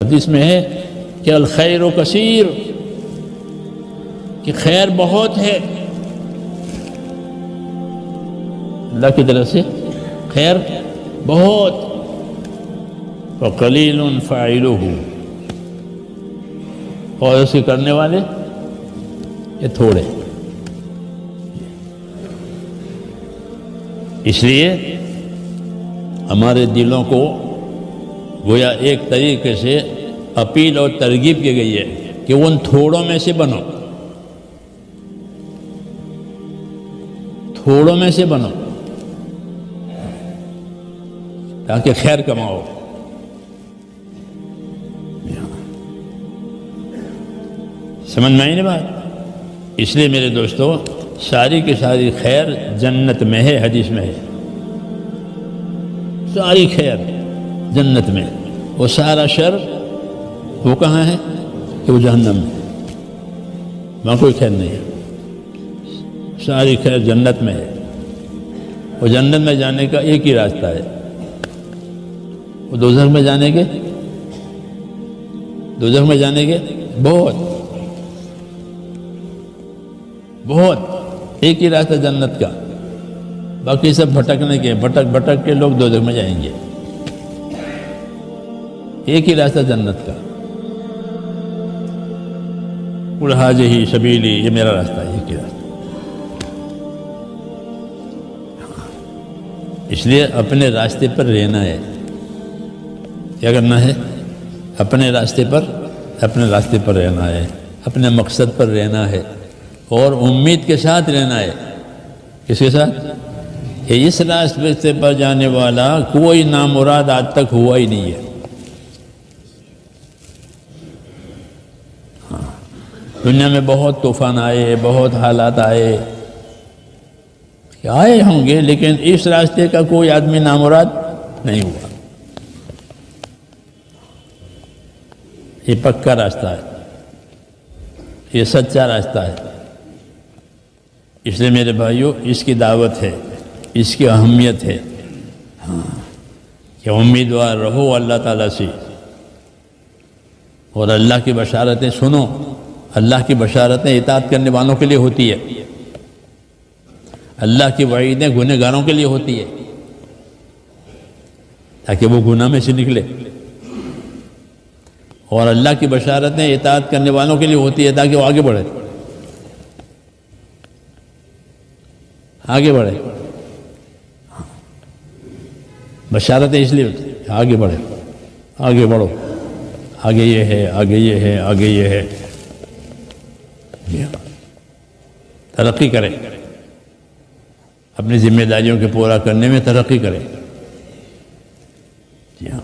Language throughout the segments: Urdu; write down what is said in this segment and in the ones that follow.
حدیث میں ہے کہ الخیر و کثیر، کہ خیر بہت ہے اللہ کی طرف سے، خیر بہت، وقلیل فاعلہ، اور اسے کرنے والے یہ تھوڑے۔ اس لیے ہمارے دلوں کو گویا ایک طریقے سے اپیل اور ترغیب کی گئی ہے کہ ان تھوڑوں میں سے بنو، تھوڑوں میں سے بنو تاکہ خیر کماؤ۔ سمجھ میں آئی نا بات؟ اس لیے میرے دوستو ساری کی ساری خیر جنت میں ہے، حدیث میں ہے، ساری خیر جنت میں، وہ سارا شر وہ کہاں ہے کہ وہ جہنم میں، وہاں کوئی خیر نہیں ہے، ساری خیر جنت میں ہے۔ وہ جنت میں جانے کا ایک ہی راستہ ہے، وہ دوزخ میں جانے کے، دوزخ میں جانے کے بہت ایک ہی راستہ جنت کا، باقی سب بھٹکنے کے، بھٹک بھٹک کے لوگ دوزخ میں جائیں گے۔ ایک ہی راستہ جنت کا، قل ھذہ سبیلی، یہ میرا راستہ ہے، ایک ہی راستہ۔ اس لیے اپنے راستے پر رہنا ہے، کیا کرنا ہے؟ اپنے راستے پر رہنا ہے، اپنے مقصد پر رہنا ہے، اور امید کے ساتھ رہنا ہے۔ کس کے ساتھ؟ کہ اس راستے پر جانے والا کوئی نامراد آج تک ہوا ہی نہیں ہے۔ دنیا میں بہت طوفان آئے، بہت حالات آئے، آئے ہوں گے، لیکن اس راستے کا کوئی آدمی نامراد نہیں ہوا۔ یہ پکا راستہ ہے، یہ سچا راستہ ہے۔ اس لیے میرے بھائیوں اس کی دعوت ہے، اس کی اہمیت ہے کہ امیدوار رہو اللہ تعالیٰ سے، اور اللہ کی بشارتیں سنو۔ اللہ کی بشارتیں اطاعت کرنے والوں کے لیے ہوتی ہے، اللہ کی وعیدیں گنہگاروں کے لیے ہوتی ہے تاکہ وہ گناہ میں سے نکلے، اور اللہ کی بشارتیں اطاعت کرنے والوں کے لیے ہوتی ہے تاکہ وہ آگے بڑھے، آگے بڑھے۔ بشارتیں اس لیے ہوتی ہیں آگے بڑھے، آگے بڑھو، آگے یہ ہے، آگے یہ ہے، آگے یہ ہے، ترقی کریں، اپنی ذمہ داریوں کے پورا کرنے میں ترقی کریں۔ جی ہاں،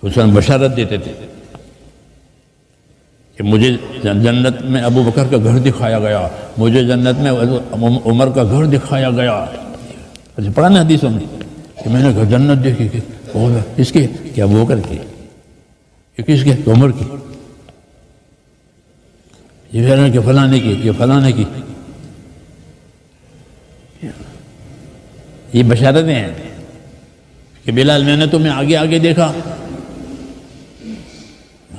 تو اس میں بشارت دیتے تھے کہ مجھے جنت میں ابو بکر کا گھر دکھایا گیا، مجھے جنت میں عمر کا گھر دکھایا گیا۔ پڑھا نا حدیثوں میں کہ میں نے جنت دیکھی، کہ کس کی؟ کہ ابو بکر کی، کہ کس کی؟ عمر کی، یہ کہہ رہے ہیں کہ فلانے کی، یہ فلانے کی۔ یہ بشارتیں ہیں کہ بلال میں نے تمہیں آگے آگے دیکھا،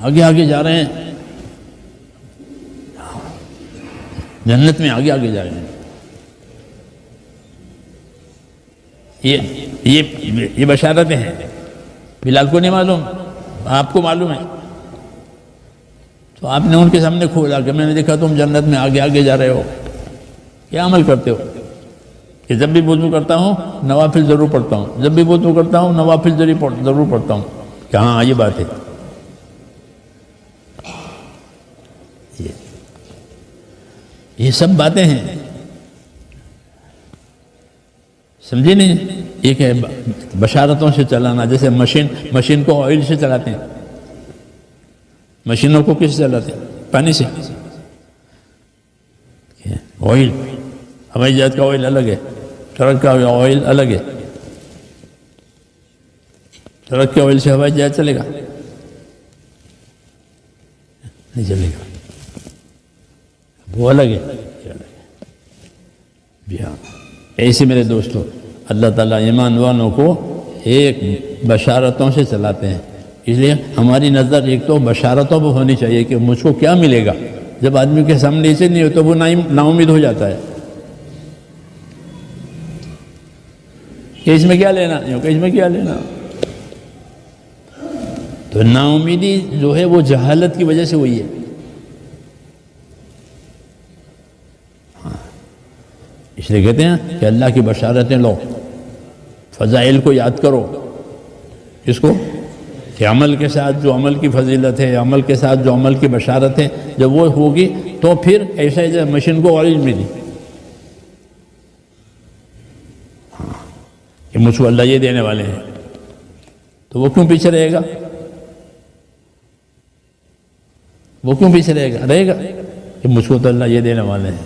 آگے آگے جا رہے ہیں، جنت میں آگے آگے جا رہے ہیں۔ یہ بشارتیں ہیں، بلال کو نہیں معلوم، آپ کو معلوم ہے، تو آپ نے ان کے سامنے کھولا کہ میں نے دیکھا تم جنت میں آگے آگے جا رہے ہو، کیا عمل کرتے ہو؟ کہ جب بھی وضو کرتا ہوں نوافل ضرور پڑھتا ہوں، جب بھی وضو کرتا ہوں نوافل ضرور پڑھتا ہوں، کہ ہاں یہ بات ہے۔ یہ سب باتیں ہیں، سمجھے نہیں؟ ایک ہے بشارتوں سے چلانا، جیسے مشین کو آئل سے چلاتے ہیں، مشینوں کو کس سے چلاتے ہیں؟ پانی سے۔ آئل، ہوائی جہاز کا آئل الگ ہے، ٹرک کا آئل الگ ہے۔ ٹرک کے آئل سے ہوائی جہاز چلے گا؟ نہیں چلے گا، وہ الگ ہے۔ ہاں، ایسے میرے دوستو اللہ تعالیٰ ایمان والوں کو ایک بشارتوں سے چلاتے ہیں، اس لیے ہماری نظر ایک تو بشارتوں پہ ہونی چاہیے کہ مجھ کو کیا ملے گا. جب آدمی کے سامنے اسے نہیں ہو تو وہ نا امید ہو جاتا ہے کہ اس میں کیا لینا، کہ اس میں کیا لینا. تو نا امیدی جو ہے وہ جہالت کی وجہ سے ہوئی ہے. اس لیے کہتے ہیں کہ اللہ کی بشارتیں لو، فضائل کو یاد کرو. کس کو؟ کہ عمل کے ساتھ جو عمل کی فضیلت ہے، عمل کے ساتھ جو عمل کی بشارت ہے، جب وہ ہوگی تو پھر ایسا ہی مشین کو آئل ملی کہ مجھ کو اللہ یہ دینے والے ہیں، تو وہ کیوں پیچھے رہے گا؟ وہ کیوں پیچھے رہے گا کہ مجھ کو تو اللہ یہ دینے والے ہیں.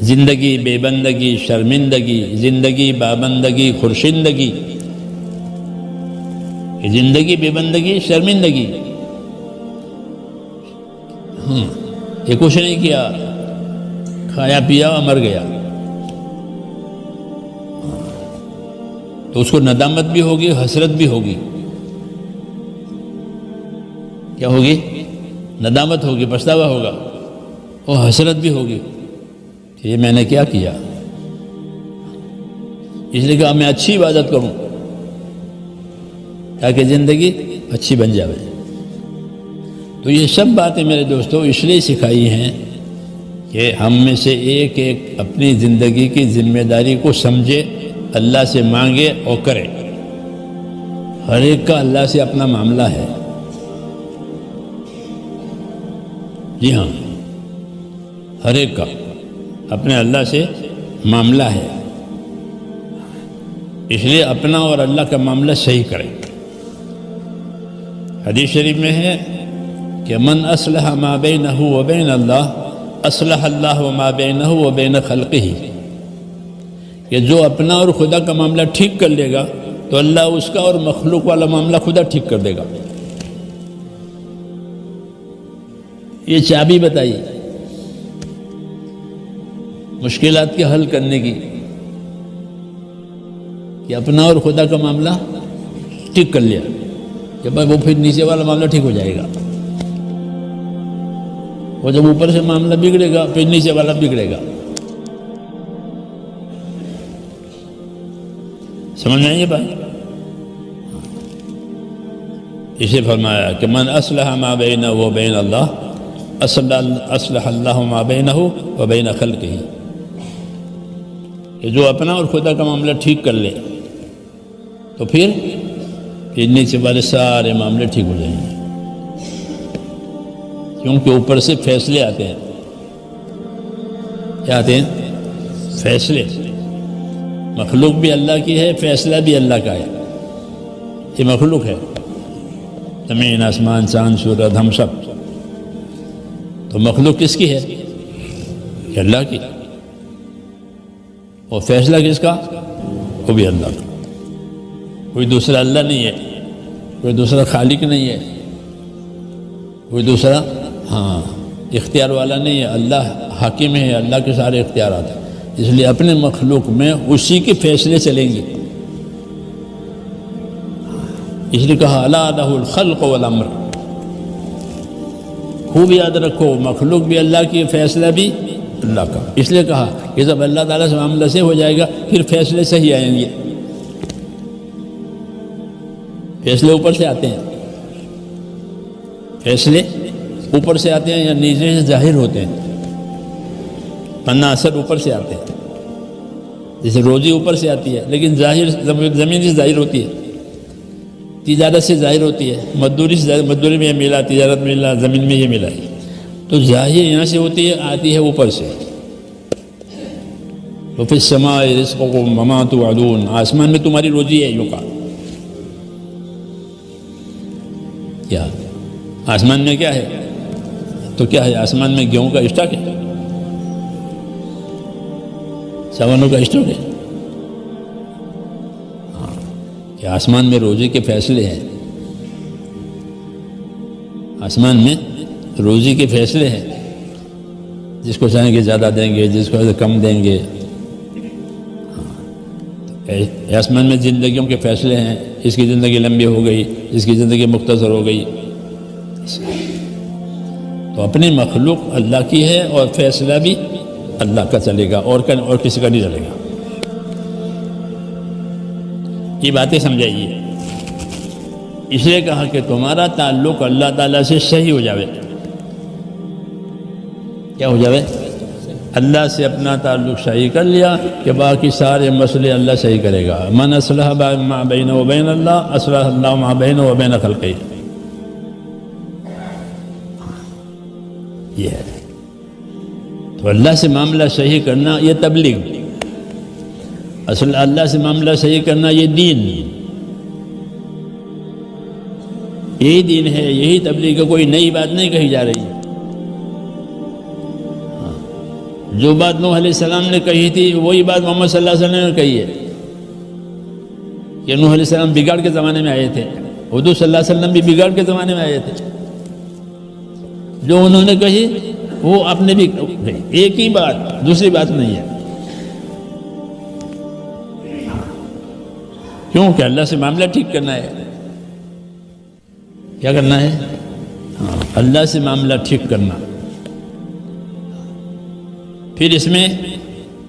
زندگی بے بندگی شرمندگی، زندگی بابندگی خورشندگی. زندگی بے بندگی شرمندگی، یہ کچھ نہیں کیا، کھایا پیا اور مر گیا، تو اس کو ندامت بھی ہوگی، حسرت بھی ہوگی. کیا ہوگی؟ ندامت ہوگی، پچھتاوا ہوگا، اور حسرت بھی ہوگی کہ یہ میں نے کیا کیا. اس لیے کہا میں اچھی عبادت کروں تاکہ زندگی اچھی بن جائے. تو یہ سب باتیں میرے دوستوں اس لیے سکھائی ہیں کہ ہم میں سے ایک ایک اپنی زندگی کی ذمہ داری کو سمجھے، اللہ سے مانگے اور کرے. ہر ایک کا اللہ سے اپنا معاملہ ہے. جی ہاں، ہر ایک کا اپنے اللہ سے معاملہ ہے. اس لیے اپنا اور اللہ کا معاملہ صحیح کرے. حدیث شریف میں ہے کہ من اصلح ما بینہ و بین اللہ اصلح اللہ ما بینہ و بین خلقہ، کہ جو اپنا اور خدا کا معاملہ ٹھیک کر لے گا تو اللہ اس کا اور مخلوق والا معاملہ خدا ٹھیک کر دے گا. یہ چابی بتائی مشکلات کے حل کرنے کی کہ اپنا اور خدا کا معاملہ ٹھیک کر لیا کہ بھائی وہ پھر نیچے والا معاملہ ٹھیک ہو جائے گا. وہ جب اوپر سے معاملہ بگڑے گا پھر نیچے والا بگڑے گا. سمجھ میں آئی یہ بات؟ اسے فرمایا کہ من اصلح ما بینہ و بین اللہ اصلح اللہ ما بینہ و بین خلقہ، کہ جو اپنا اور خدا کا معاملہ ٹھیک کر لے تو پھر نیچے والے سارے معاملے ٹھیک ہو جائیں گے. کیونکہ اوپر سے فیصلے آتے ہیں. کیا آتے ہیں؟ فیصلے. مخلوق بھی اللہ کی ہے، فیصلہ بھی اللہ کا ہے. یہ مخلوق ہے، زمین آسمان چاند سورج ہم سب. تو مخلوق کس کی ہے؟ کہ اللہ کی. اور فیصلہ کس کا؟ وہ بھی اللہ کا. کوئی دوسرا اللہ نہیں ہے، کوئی دوسرا خالق نہیں ہے، کوئی دوسرا اختیار والا نہیں ہے. اللہ حاکم ہے، اللہ کے سارے اختیارات ہیں. اس لیے اپنے مخلوق میں اسی کے فیصلے چلیں گے. اس لیے کہا الا لہ الخلق والامر. خوب یاد رکھو، مخلوق بھی اللہ کی، فیصلہ بھی اللہ کا. اس لیے کہا کہ جب اللہ تعالیٰ سے معاملہ سے ہو جائے گا پھر فیصلے صحیح آئیں گے. فیصلے اوپر سے آتے ہیں، فیصلے اوپر سے آتے ہیں یا نیچے سے ظاہر ہوتے ہیں. پنہ اثر اوپر سے آتے ہیں، جیسے روزی اوپر سے آتی ہے لیکن ظاہر زمین سے ظاہر ہوتی ہے، تجارت سے ظاہر ہوتی ہے. مزدوری میں یہ ملا، تجارت میں ملا، زمین میں یہ ملا. تو ظاہر یہاں سے ہوتی ہے، آتی ہے اوپر سے. وفی السماء رزقکم وما توعدون، آسمان میں تمہاری روزی ہے. یوں کہا کیا آسمان میں کیا ہے؟ تو کیا ہے؟ آسمان میں گیہوں کا اسٹاک ہے، ساونوں کا اسٹاک ہے. کہ آسمان میں روزی کے فیصلے ہیں. آسمان میں روزی کے فیصلے ہیں. جس کو چاہیں گے زیادہ دیں گے، جس کو کم دیں گے. آسمان میں زندگیوں کے فیصلے ہیں. اس کی زندگی لمبی ہو گئی، اس کی زندگی مختصر ہو گئی. تو اپنی مخلوق اللہ کی ہے اور فیصلہ بھی اللہ کا چلے گا، اور کسی کا نہیں چلے گا. یہ باتیں سمجھائیے. اس لیے کہا کہ تمہارا تعلق اللہ تعالیٰ سے صحیح ہو جاوے. کیا ہو جاوے؟ اللہ سے اپنا تعلق صحیح کر لیا کہ باقی سارے مسئلے اللہ صحیح کرے گا. من اصلح ما بینہ و بین اللہ اصلح اللہ ما بینہ و بین خلقہ. یہ ہے. تو اللہ سے معاملہ صحیح کرنا یہ تبلیغ، اصل اللہ سے معاملہ صحیح کرنا یہ دین. یہی دین ہے، یہی تبلیغ ہے، کوئی نئی بات نہیں کہی جا رہی. جو بات نوح علیہ السلام نے کہی تھی وہی بات محمد صلی اللہ علیہ وسلم نے کہی ہے کہ نوح علیہ السلام بگاڑ کے زمانے میں آئے تھے، حضور صلی اللہ علیہ وسلم بھی بگاڑ کے زمانے میں آئے تھے. جو انہوں نے کہی وہ آپ نے بھی کہی، ایک ہی بات، دوسری بات نہیں ہے. کیوں کہ اللہ سے معاملہ ٹھیک کرنا ہے. کیا کرنا ہے؟ اللہ سے معاملہ ٹھیک کرنا. پھر اس میں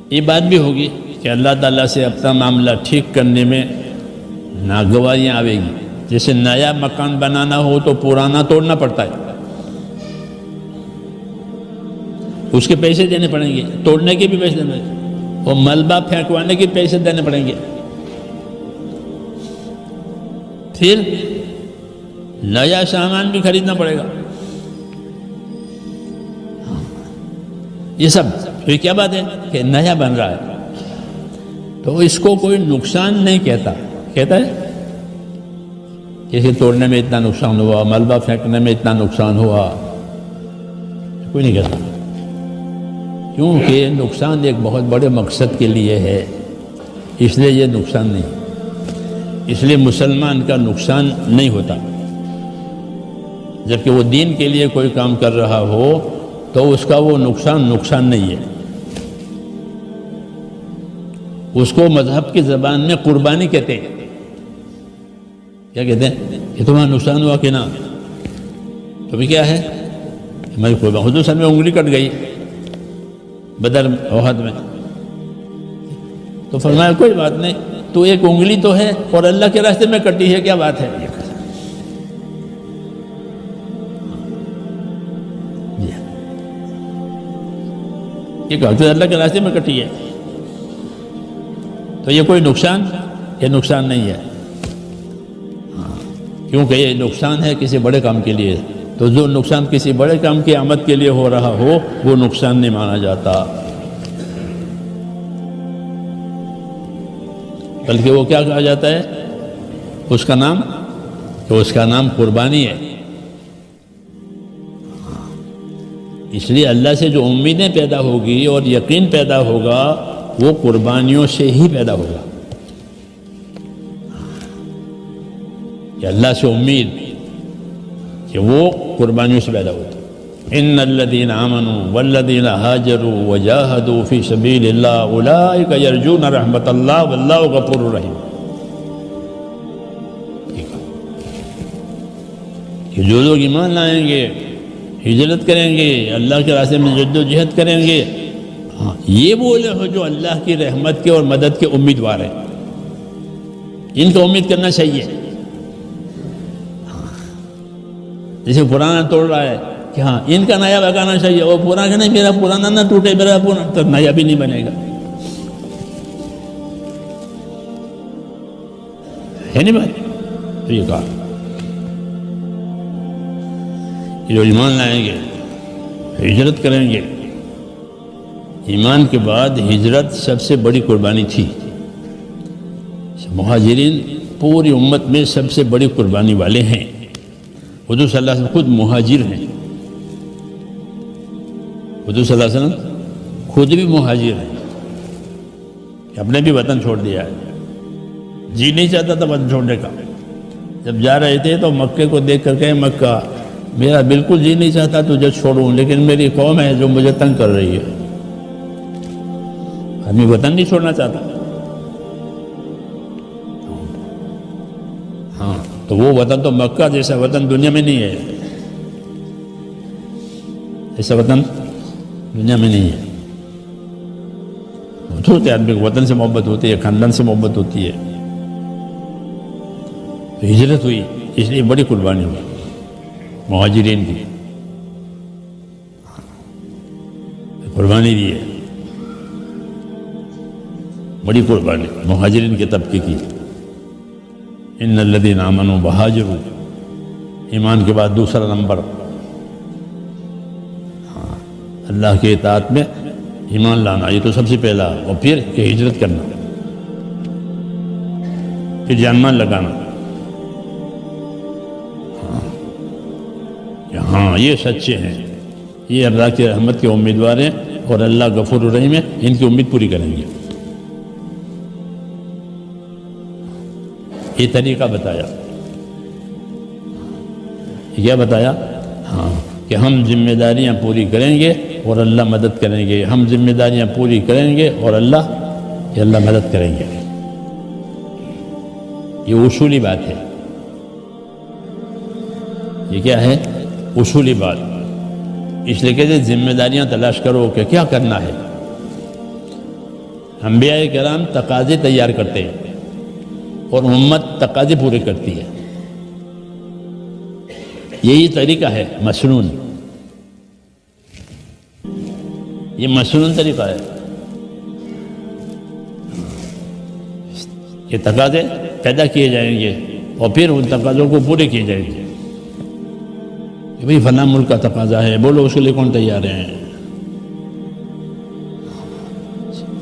یہ بات بھی ہوگی کہ اللہ تعالیٰ سے اپنا معاملہ ٹھیک کرنے میں ناگواریاں آئے گی. جیسے نیا مکان بنانا ہو تو پرانا توڑنا پڑتا ہے، اس کے پیسے دینے پڑیں گے، توڑنے کے بھی پیسے دینے پڑیں گے، اور ملبہ پھینکوانے کے پیسے دینے پڑیں گے. پھر نیا سامان بھی خریدنا پڑے گا. یہ سب یہ کیا بات ہے کہ نیا بن رہا ہے تو اس کو کوئی نقصان نہیں کہتا. کہتا ہے جیسے توڑنے میں اتنا نقصان ہوا، ملبہ پھینکنے میں اتنا نقصان ہوا، کوئی نہیں کہتا. کیونکہ نقصان ایک بہت بڑے مقصد کے لیے ہے، اس لیے یہ نقصان نہیں. اس لیے مسلمان کا نقصان نہیں ہوتا. جبکہ وہ دین کے لیے کوئی کام کر رہا ہو تو اس کا وہ نقصان نہیں ہے. اس کو مذہب کی زبان میں قربانی کہتے ہیں. کیا کہتے ہیں؟ کہ تمہارا نقصان ہوا کہ نہ، تو بھی کیا ہے؟ ہماری قربانی. حضور صلی اللہ علیہ وسلم میں انگلی کٹ گئی بدر احد میں، تو فرمایا کوئی بات نہیں، تو ایک انگلی تو ہے اور اللہ کے راستے میں کٹی ہے، کیا بات ہے؟ یہ کہتے ہیں اللہ کے راستے میں کٹی ہے، تو یہ کوئی نقصان، یہ نقصان نہیں ہے. کیونکہ یہ نقصان ہے کسی بڑے کام کے لیے. تو جو نقصان کسی بڑے کام کی آمد کے لیے ہو رہا ہو وہ نقصان نہیں مانا جاتا، بلکہ وہ کیا کہا جاتا ہے؟ اس کا نام قربانی ہے. اس لیے اللہ سے جو امیدیں پیدا ہوگی اور یقین پیدا ہوگا وہ قربانیوں سے ہی پیدا ہوگا. کہ اللہ سے امید کہ وہ قربانیوں سے پیدا ہوتی. ان الذین آمنوا والذین ہاجروا وجاہدوا فی سبیل اللہ اولئک یرجون رحمت اللہ واللہ غفور رحیم. کہ جو لوگ ایمان لائیں گے، ہجرت کریں گے، اللہ کے راستے میں جد و جہد کریں گے، یہ بولے ہو جو اللہ کی رحمت کے اور مدد کے امیدوار ہیں. ان کو امید کرنا چاہیے. جیسے پرانا توڑ رہا ہے کہ ہاں ان کا نیا لگانا چاہیے، اور پرانا نہیں، میرا پرانا نہ ٹوٹے، میرا پرانا تو نیا بھی نہیں بنے گا. ہے نہیں بھائی؟ تو یہ کہا جو ایمان لائیں گے، ہجرت کریں گے. ایمان کے بعد ہجرت سب سے بڑی قربانی تھی. مہاجرین پوری امت میں سب سے بڑی قربانی والے ہیں. حضور صلی اللہ علیہ وسلم خود مہاجر ہیں. حضور صلی اللہ علیہ وسلم خود بھی مہاجر ہیں، اپنے بھی وطن چھوڑ دیا ہے. جی نہیں چاہتا تھا وطن چھوڑنے کا. جب جا رہے تھے تو مکے کو دیکھ کر کہے مکہ میرا بالکل جی نہیں چاہتا تجھے چھوڑوں، لیکن میری قوم ہے جو مجھے تنگ کر رہی ہے. آدمی وطن نہیں چھوڑنا چاہتا. تو وہ وطن تو مکہ جیسا وطن دنیا میں نہیں ہے، ایسا وطن دنیا میں نہیں ہے۔ ہوتے آدمی کو وطن سے محبت ہوتی ہے، خاندان سے محبت ہوتی ہے، تو ہجرت ہوئی، اس لیے بڑی قربانی ہوئی مہاجرین کی، قربانی دی ہے، بڑی قربانی مہاجرین کے طبقے کی۔ ان الذین آمنوا وہاجروا، ایمان کے بعد دوسرا نمبر اللہ کے اطاعت میں ایمان لانا، یہ تو سب سے پہلا، اور پھر کہ ہجرت کرنا، پھر جان مال لگانا، ہاں یہ سچے ہیں، یہ اللہ کی رحمت کے امیدوار ہیں، اور اللہ غفور الرحیم ہے، ان کی امید پوری کریں گے۔ یہ طریقہ بتایا، کیا بتایا؟ ہاں کہ ہم ذمہ داریاں پوری کریں گے اور اللہ مدد کریں گے، ہم ذمہ داریاں پوری کریں گے اور اللہ مدد کریں گے۔ یہ اصولی بات ہے، یہ کیا ہے؟ اصولی بات، اس لیے کہتے ہیں ذمہ داریاں تلاش کرو کہ کیا کرنا ہے۔ انبیاء کرام تقاضے تیار کرتے ہیں اور امت تقاضے پورے کرتی ہے، یہی طریقہ ہے مسنون، یہ مسنون طریقہ ہے۔ یہ تقاضے پیدا کیے جائیں گے اور پھر ان تقاضوں کو پورے کیے جائیں گے کہ بھئی فلاں ملک کا تقاضا ہے، بولو اس کے لیے کون تیار ہیں؟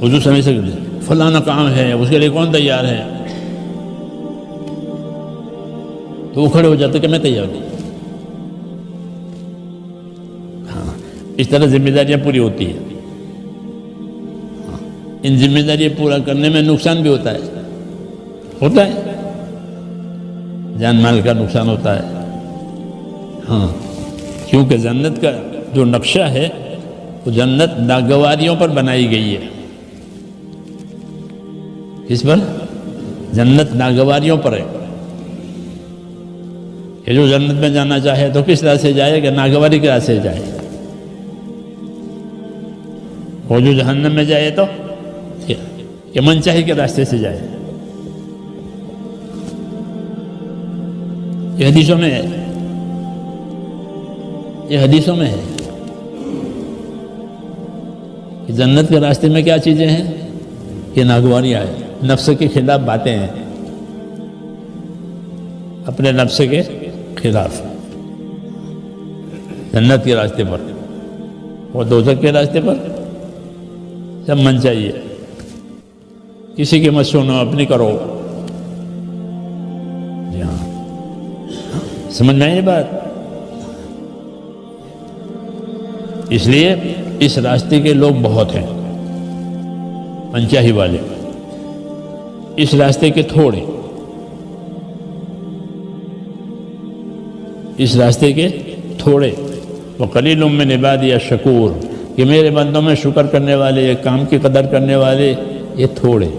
حضور سمجھ سکتے فلاں کام ہے، اس کے لیے کون تیار ہے؟ تو وہ کھڑے ہو جاتے کہ میں تیار نہیں۔ ہاں اس طرح ذمہ داریاں پوری ہوتی ہیں۔ ان ذمہ داریاں پورا کرنے میں نقصان بھی ہوتا ہے، جان مال کا نقصان ہوتا ہے، ہاں کیونکہ جنت کا جو نقشہ ہے وہ جنت ناگواریوں پر بنائی گئی ہے۔ کس پر؟ جنت ناگواریوں پر ہے کہ جو جنت میں جانا چاہے تو کس طرح سے جائے کہ ناگواری کے راستے سے جائے، اور جو جہنم میں جائے تو کہ منچاہی کے راستے سے جائے۔ یہ حدیثوں میں ہے، یہ حدیثوں میں ہے کہ جنت کے راستے میں کیا چیزیں ہیں؟ کہ ناگواریاں ہیں، نفس کے خلاف باتیں ہیں، اپنے نفس کے خلاف جنت کے راستے پر، اور دوزخ کے راستے پر سب من چاہیے، کسی کی مت سنو، اپنی کرو۔ جی ہاں، سمجھ میں آئی بات؟ اس لیے اس راستے کے لوگ بہت ہیں، منچاہی والے، اس راستے کے تھوڑے، اس راستے کے تھوڑے، وَقَلِيلٌ مِّنْ عِبَادِيَ الشَّكُورُ، کہ میرے بندوں میں شکر کرنے والے، کام کی قدر کرنے والے یہ تھوڑے۔